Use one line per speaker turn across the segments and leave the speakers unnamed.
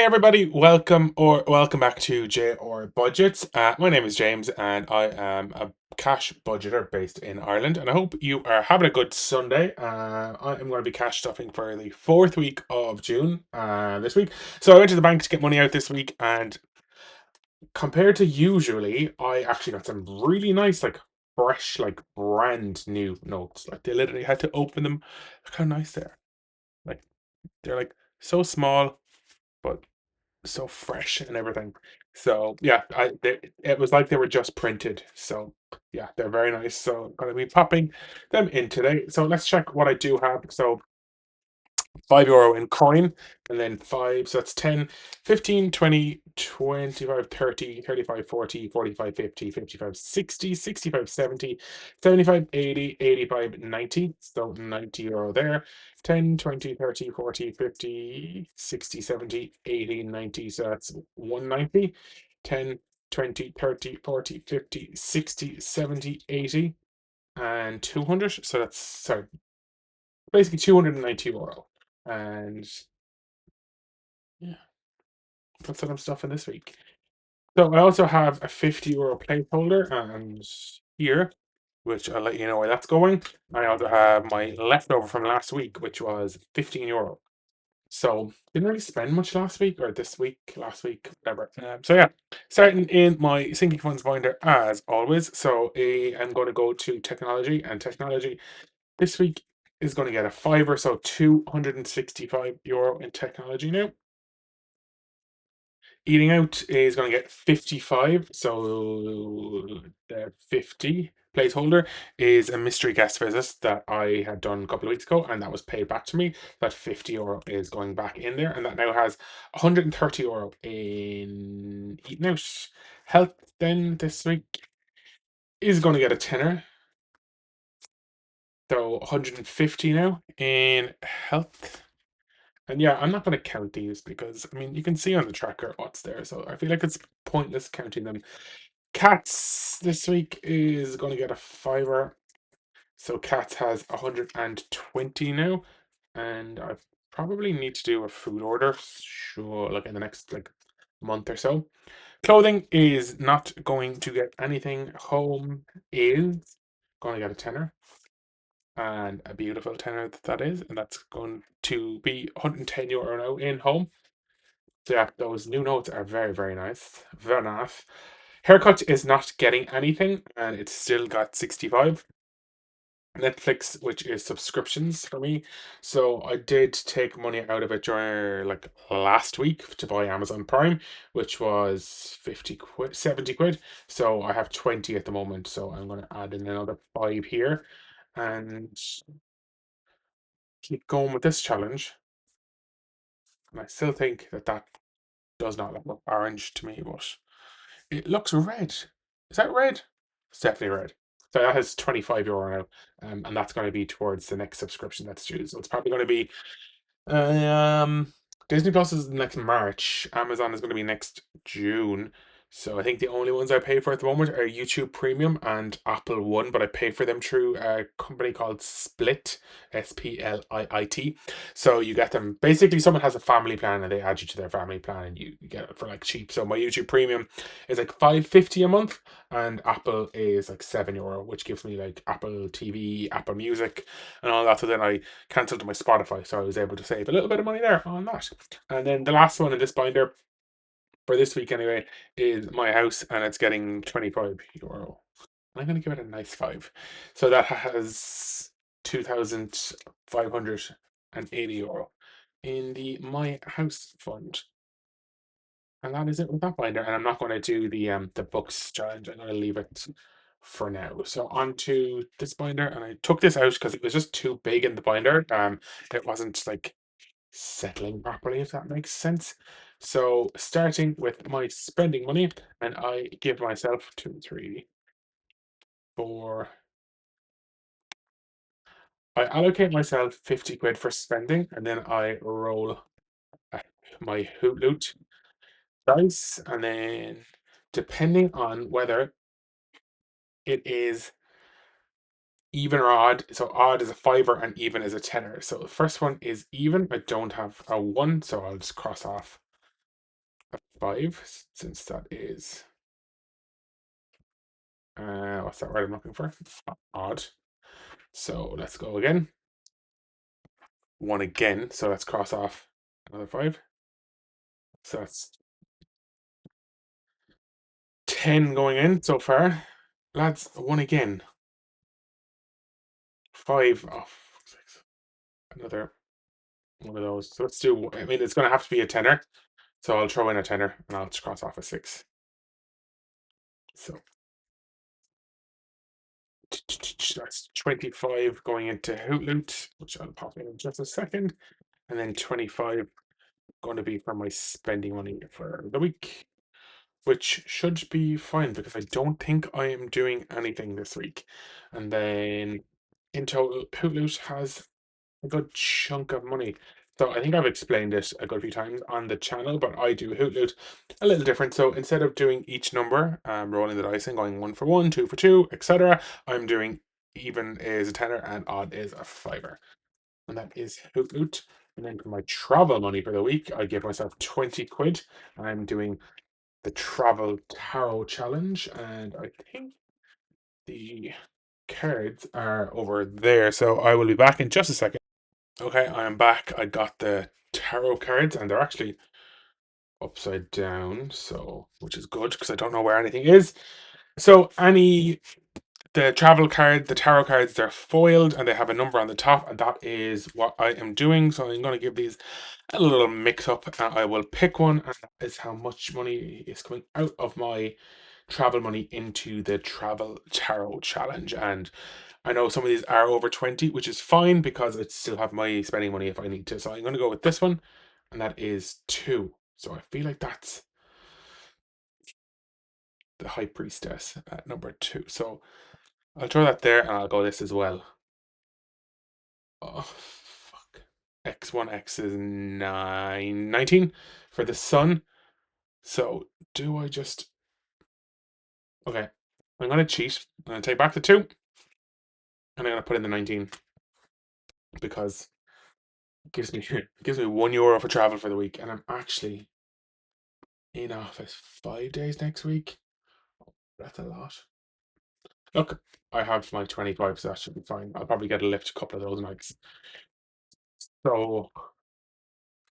Hey everybody, welcome back to J or Budgets. My name is James and I am a cash budgeter based in Ireland, and I hope you are having a good Sunday. I am going to be cash stuffing for the fourth week of June this week. So I went to the bank to get money out this week, and compared to usually, I actually got some really nice, like fresh, like brand new notes. Like they literally had to open them. Look how nice they are. Like they're like so small, but so fresh and everything. So yeah, it was like they were just printed. So yeah, they're very nice. So I'm gonna be popping them in today. So let's check what I do have. So €5 in coin, and then five, so that's 10, 15, 20, 25, 30, 35, 40, 45, 50, 55, 60, 65, 70, 75, 80, 85, 90. So €90 there. 10, 20, 30, 40, 50, 60, 70, 80, 90. So that's 190. 10, 20, 30, 40, 50, 60, 70, 80, and 200. So that's, sorry, basically €290. And yeah, that's what I'm stuffing this week. So I also have a €50 placeholder and here, which I'll let you know where that's going. I also have my leftover from last week, which was €15. So didn't really spend much last week or this week, last week, whatever. So yeah, starting in my sinking funds binder as always. So I'm going to go to technology, and technology this week is going to get a fiver, so €265 in technology now. Eating out is going to get 55, so the 50 placeholder is a mystery guest visit that I had done a couple of weeks ago, and that was paid back to me. That €50 is going back in there, and that now has €130 in eating out. Health then this week is going to get a tenner, so 150 now in health. And yeah, I'm not going to count these because I mean you can see on the tracker what's there, so I feel like it's pointless counting them. Cats this week is going to get a fiver, so cats has 120 now, and I probably need to do a food order, sure, like in the next like month or so. Clothing is not going to get anything. Home is going to get a tenner, and a beautiful tenner that is, and that's going to be €110 now in home. So yeah, those new notes are very, very nice. Very nice. Haircut is not getting anything, and it's still got 65. Netflix, which is subscriptions for me. So I did take money out of it during like last week to buy Amazon Prime, which was 50 quid, 70 quid. So I have 20 at the moment. So I'm going to add in another five here and keep going with this challenge. And I still think that does not look orange to me, but it looks red. Is that red? It's definitely red. So that has €25 now, and that's going to be towards the next subscription that's due. So it's probably going to be um, Disney Plus is next March. Amazon is going to be next June. So I think the only ones I pay for at the moment are YouTube Premium and Apple One, but I pay for them through a company called Split, Spliit. So you get them. Basically, someone has a family plan and they add you to their family plan, and you get it for like cheap. So my YouTube Premium is like 5.50 a month, and Apple is like €7, which gives me like Apple TV, Apple Music, and all that. So then I cancelled my Spotify, so I was able to save a little bit of money there on that. And then the last one in this binder for this week anyway is my house, and it's getting €25. I'm going to give it a nice five. So that has €2,580 in the my house fund. And that is it with that binder. And I'm not going to do the books challenge. I'm going to leave it for now. So on to this binder, and I took this out because it was just too big in the binder. It wasn't like settling properly, if that makes sense. So starting with my spending money, and I give myself two, three, four. I allocate myself 50 quid for spending, and then I roll uh, my hoot loot dice, and then depending on whether it is even or odd. So odd is a fiver and even is a tenner. So the first one is even. I don't have a one, so I'll just cross off a 5, since that is what's that word I'm looking for? Odd. So let's go again. 1 again. So let's cross off another 5. So that's 10 going in so far. Lads, 1 again. 5 off 6. Another one of those. So let's do, I mean, it's going to have to be a tenner. So I'll throw in a tenner and I'll just cross off a 6. So that's 25 going into Hootloot, which I'll pop in just a second. And then 25 going to be for my spending money for the week, which should be fine because I don't think I am doing anything this week. And then in total, Hootloot has a good chunk of money. So I think I've explained it a good few times on the channel, but I do Hootloot a little different. So instead of doing each number, rolling the dice and going 1 for 1, 2 for 2, etc., I'm doing even is a tenner and odd is a fiver. And that is Hootloot. And then for my travel money for the week, I give myself 20 quid. I'm doing the Travel Tarot Challenge, and I think the cards are over there. So I will be back in just a second. Okay, I am back. I got the tarot cards, and they're actually upside down, so which is good because I don't know where anything is. So the travel card, the tarot cards, they're foiled and they have a number on the top, and that is what I am doing. So I'm going to give these a little mix up, and I will pick one, and that is how much money is coming out of my travel money into the Travel Tarot Challenge. And I know some of these are over 20, which is fine because I still have my spending money if I need to. So I'm going to go with this one, and that is 2. So I feel like that's the High Priestess at number 2. So I'll throw that there, and I'll go this as well. Oh, fuck. X1X is 19 for the Sun. So do I just... Okay, I'm going to cheat. I'm going to take back the 2, and I'm going to put in the 19 because it gives me €1 for travel for the week, and I'm actually in office 5 days next week. That's a lot. Look, I have my 25, so that should be fine. I'll probably get a lift a couple of those nights. So,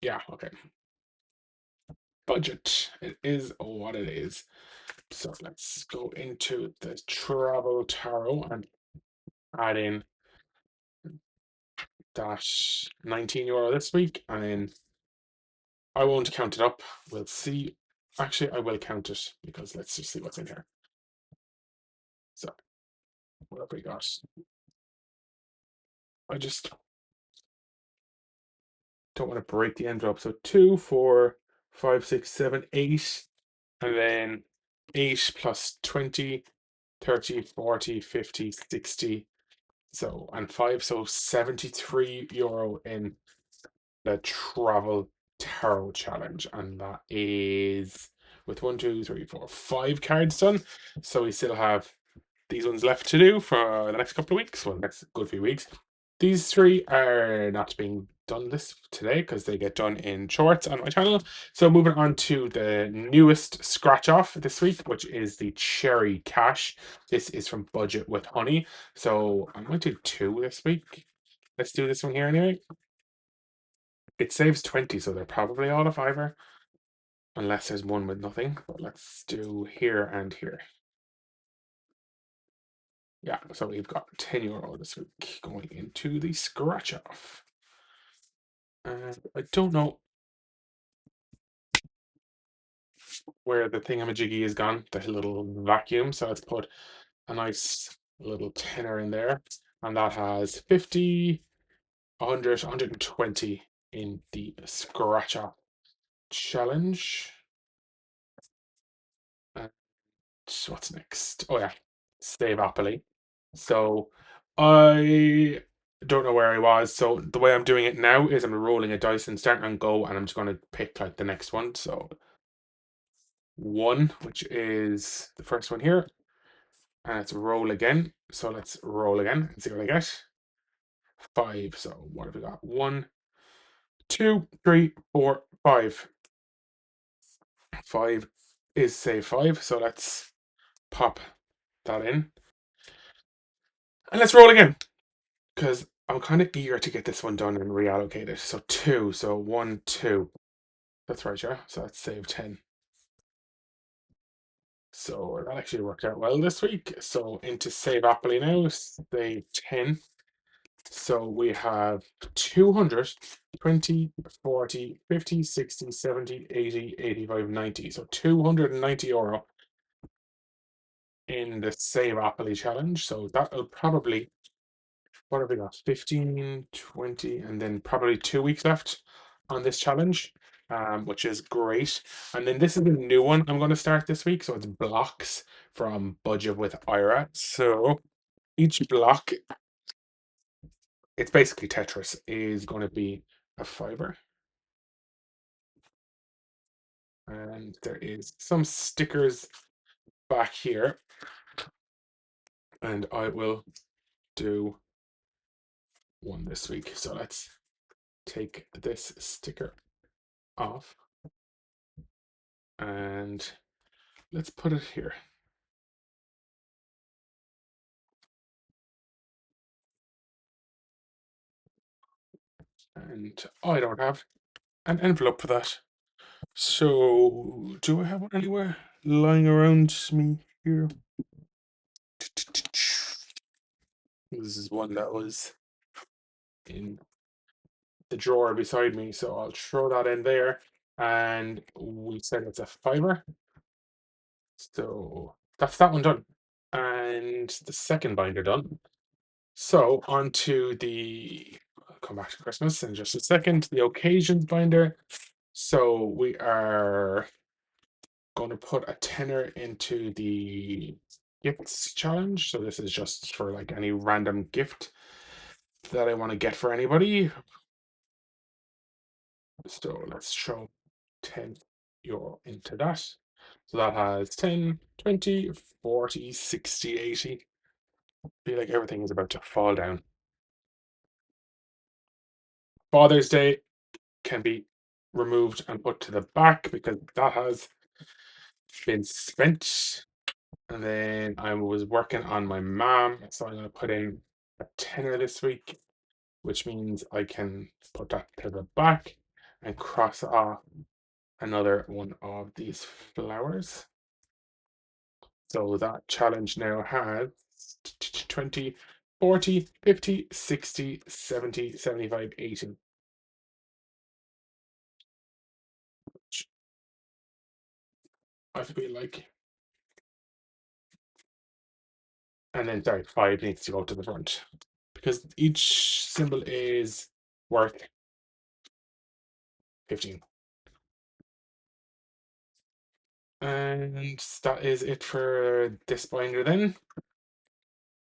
yeah, okay. Budget. It is what it is. So let's go into the Travel Tarot and add in that €19 this week, and then I won't count it up. We'll see. Actually, I will count it because let's just see what's in here. So, what have we got? I just don't want to break the envelope. So 2, 4, 5, 6, 7, 8, and then 8 plus 20, 30, 40, 50, 60. So, and 5, so €73 in the Travel Tarot Challenge. And that is with 1, 2, 3, 4, 5 cards done. So we still have these ones left to do for the next couple of weeks. Well, next good few weeks. These 3 are not being done today because they get done in shorts on my channel. So moving on to the newest scratch off this week, which is the Cherry Cash. This is from Budget with Honey. So I might do 2 this week. Let's do this one here anyway. It saves 20, so they're probably all a fiver. Unless there's one with nothing. But let's do here and here. Yeah, so we've got €10 this week going into the scratch off. And I don't know where the thingamajiggy is gone, the little vacuum. So let's put a nice little tenner in there. And that has 50, 100, 120 in the scratch off challenge. And what's next? Oh yeah, save happily. So I don't know where I was. So the way I'm doing it now is I'm rolling a dice and starting on go, and I'm just going to pick like the next one. So 1, which is the first one here, and it's roll again. So let's roll again and see what I get. 5. So what have we got? 1, 2, 3, 4, 5. 5 is save 5. So let's pop that in. And let's roll again. Because I'm kind of eager to get this one done and reallocate it. So 2. So 1, 2. That's right, yeah. So that's save 10. So that actually worked out well this week. So into save happily now, save 10. So we have 200, 20, 40, 50, 60, 70, 80, 85, 90. So €290 in the Save Happily challenge. So that'll probably, what have we got? 15, 20, and then probably 2 weeks left on this challenge, which is great. And then this is a new one I'm going to start this week. So it's blocks from Budget with Ira. So each block, it's basically Tetris, is going to be a fiver. And there is some stickers back here. And I will do one this week. So let's take this sticker off and let's put it here. And I don't have an envelope for that. So do I have one anywhere lying around me here? This is one that was in the drawer beside me, so I'll throw that in there. And we said it's a fiver. So that's that one done. And the second binder done. So on to the, I'll come back to Christmas in just a second, the occasions binder. So we are going to put a tenner into the gifts challenge. So this is just for like any random gift that I want to get for anybody. So let's throw €10 into that. So that has 10, 20, 40, 60, 80. Feel like everything is about to fall down. Father's Day can be removed and put to the back because that has been spent. And then I was working on my mom, so I'm going to put in a tenner this week, which means I can put that to the back and cross off another one of these flowers. So that challenge now has 20, 40, 50, 60, 70, 75, 80. I feel like, and then sorry, 5 needs to go to the front because each symbol is worth 15. And that is it for this binder then.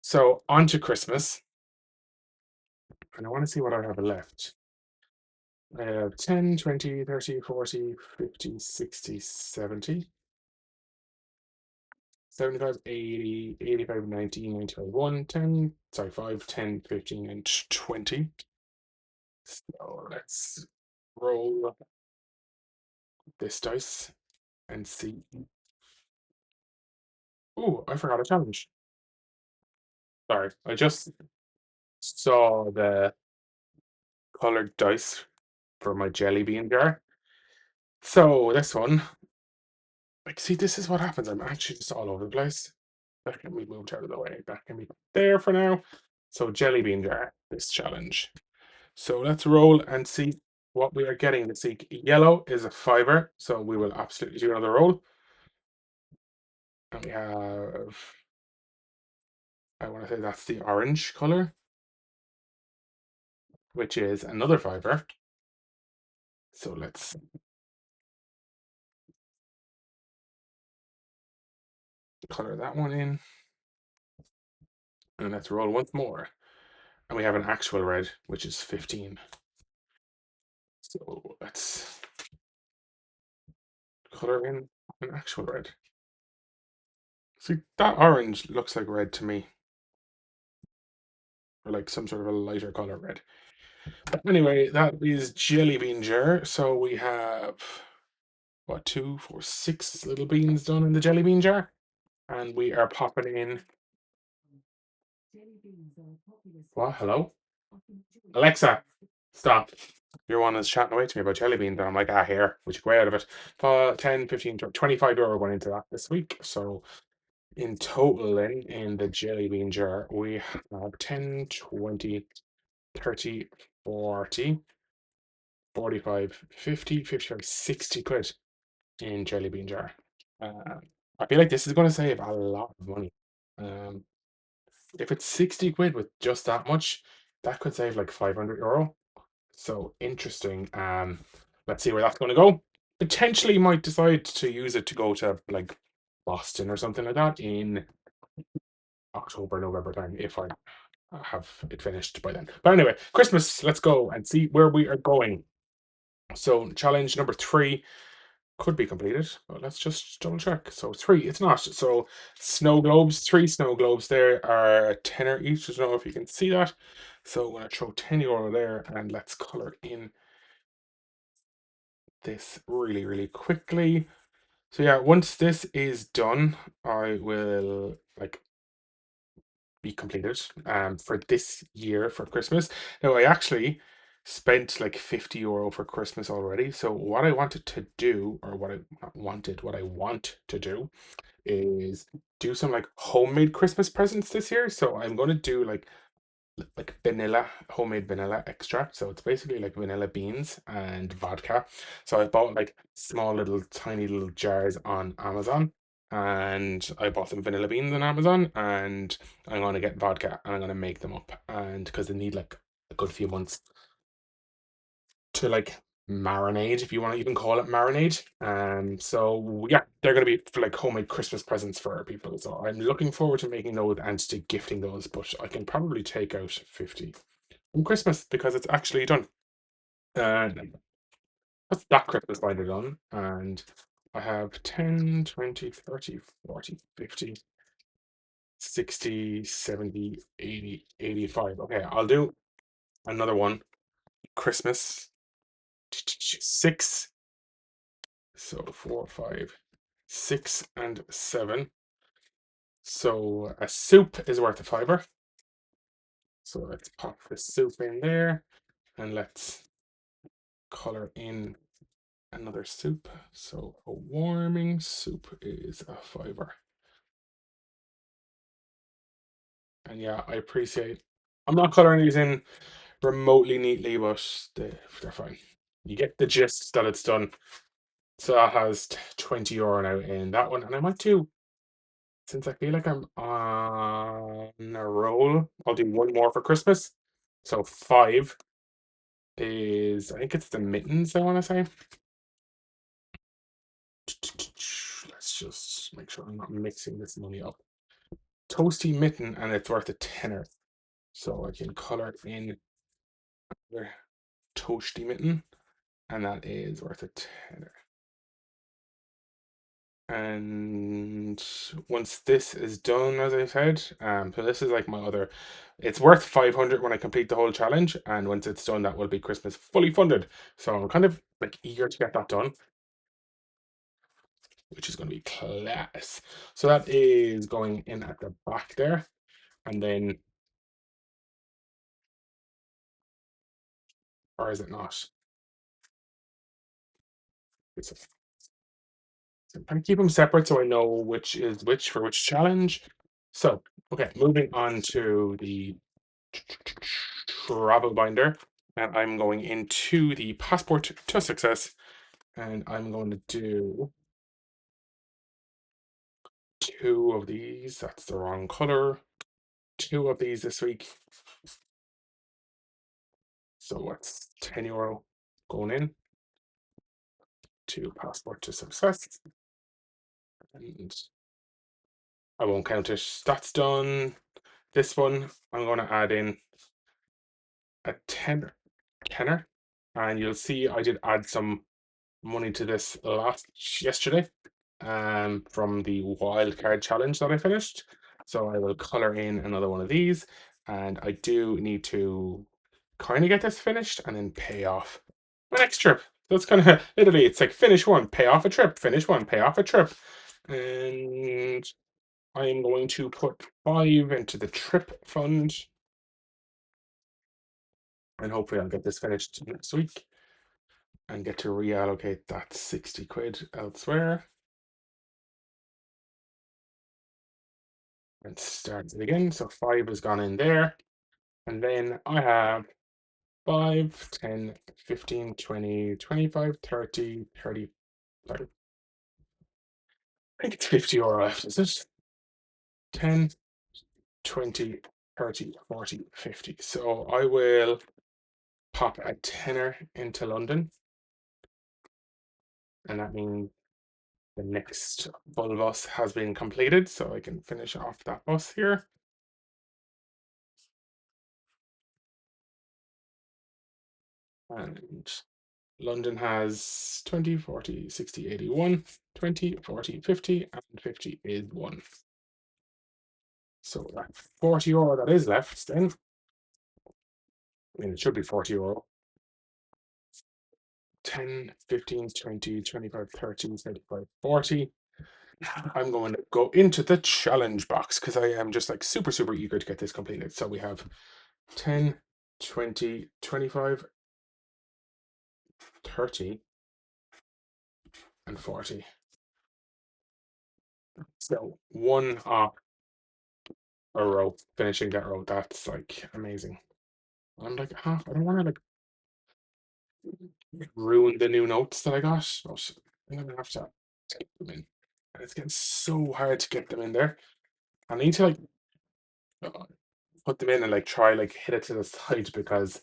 So on to Christmas. And I want to see what I have left. I have 10, 20, 30, 40, 50, 60, 70, 75, 80, 85, 90, 95, 1, 10, sorry, 5, 10, 15, and 20. So let's roll this dice and see. Oh, I forgot a challenge. Sorry, I just saw the colored dice for my jelly bean jar. So this one, like, see, this is what happens. I'm actually just all over the place. That can be moved out of the way. That can be there for now. So jelly bean jar, this challenge. So let's roll and see what we are getting this week. Yellow is a fiver, so we will absolutely do another roll. And we have, I want to say that's the orange color, which is another fiver. So let's color that one in. And let's roll once more. And we have an actual red, which is 15. So let's color in an actual red. See, that orange looks like red to me. Or like some sort of a lighter color red. But anyway, that is jelly bean jar. So we have what, 2, 4, 6 little beans done in the jelly bean jar. And we are popping in. What? Hello? Alexa, stop. Your one is chatting away to me about jelly beans, and I'm like, here, we should go out of it. 10, 15, 25 euro going into that this week. So in total, then, in the jelly bean jar, we have 10, 20, 30, 40, 45, 50, 55, 60 quid in jelly bean jar. I feel like this is going to save a lot of money. Um, if it's 60 quid with just that much, that could save like 500 euro. So interesting. Let's see where that's going to go. Potentially might decide to use it to go to like Boston or something like that in October, November time if I have it finished by then. But anyway, Christmas, let's go and see where we are going. So challenge number 3 could be completed, but let's just double check. So 3, it's not. So snow globes, 3 snow globes there are a tenner each. I don't know if you can see that. So I'm going to throw 10 euro there and let's color in this really, really quickly. So yeah, once this is done, I will like be completed for this year for Christmas. Now I actually spent like 50 euro for Christmas already. So what I wanted to do, or what I not wanted, what I want to do is do some like homemade Christmas presents this year. So I'm going to do like vanilla, homemade vanilla extract. So it's basically like vanilla beans and vodka. So I bought like small little tiny little jars on Amazon, and I bought some vanilla beans on Amazon, and I'm gonna get vodka and I'm gonna make them up, and because they need like a good few months to like marinade, if you want to even call it marinade. So yeah, they're gonna be for like homemade Christmas presents for people. So I'm looking forward to making those and to gifting those, but I can probably take out 50 from Christmas because it's actually done. And that's that Christmas binder done. And I have 10, 20, 30, 40, 50, 60, 70, 80, 85. Okay, I'll do another one. Christmas 6. So 4, 5, 6, and 7. So a soup is worth a fiver. So let's pop the soup in there and let's color in another soup. So a warming soup is a fiver. And yeah, I appreciate. I'm not coloring these in remotely neatly, but they're fine. You get the gist that it's done. So that has 20 euro now in that one. And I might do, since I feel like I'm on a roll, I'll do one more for Christmas. So 5 is, I think it's the mittens, I want to say. Let's just make sure I'm not mixing this money up. Toasty mitten, and it's worth a tenner. So I can color in the toasty mitten, and that is worth a tenner. And once this is done, as I said, so this is like my other, it's worth 500 when I complete the whole challenge, and once it's done, that will be Christmas fully funded. So I'm kind of like eager to get that done, which is going to be class. So that is going in at the back there, and then, or is it not? It's I'm trying to keep them separate so I know which is which for which challenge. So, okay, moving on to the travel binder, and I'm going into the passport to success, and I'm going to do 2 of these. That's the wrong color. 2 of these this week. So what's 10 euro going in to passport to success, and I won't count it. That's done. This one I'm going to add in a tenner, and you'll see I did add some money to this last yesterday from the wildcard challenge that I finished. So I will color in another one of these, and I do need to kind of get this finished and then pay off my next trip. That's kind of literally, it's like finish one, pay off a trip, finish one, pay off a trip. And I am going to put 5 into the trip fund. And hopefully I'll get this finished next week and get to reallocate that 60 quid elsewhere. And start it again. So 5 has gone in there. And then I have 5, 10, 15, 20, 25, 30, 30. I think it's 50 euro left, is it? 10, 20, 30, 40, 50. So I will pop a tenner into London. And that means the next full bus has been completed. So I can finish off that bus here. And London has 20, 40, 60, 81, 20, 40, 50, and 50 is 1. So that 40 euro that is left then, I mean, it should be 40 euro. 10, 15, 20, 25, 30, 35, 40. I'm going to go into the challenge box because I am just like super, super eager to get this completed. So we have 10, 20, 25, 30, and 40. So 1 off a row, finishing that row. That's like amazing. I'm like, I don't want to like ruin the new notes that I got, but I'm gonna have to get them in. And it's getting so hard to get them in there. I need to like uh, put them in and like try like hit it to the side because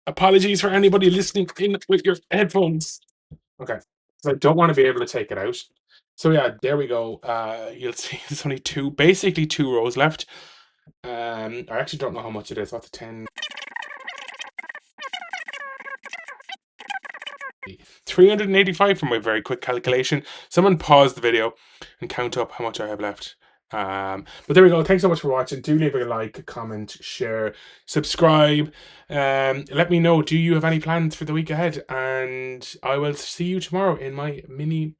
apologies for anybody listening in with your headphones. Okay. So I don't want to be able to take it out. So yeah, there we go. You'll see there's only basically two rows left. I actually don't know how much it is. What's a 10? 385 from my very quick calculation. Someone pause the video and count up how much I have left. But there we go. Thanks so much for watching. Do leave a like, comment, share, subscribe. Let me know, do you have any plans for the week ahead? And I will see you tomorrow in my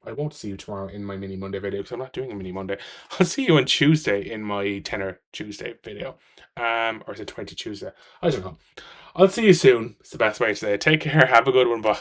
I won't see you tomorrow in my mini Monday video because I'm not doing a mini Monday. I'll see you on Tuesday in my tenner Tuesday video. Or is it 20 Tuesday? I don't know. I'll see you soon. It's the best way to say it. Take care. Have a good one. Bye.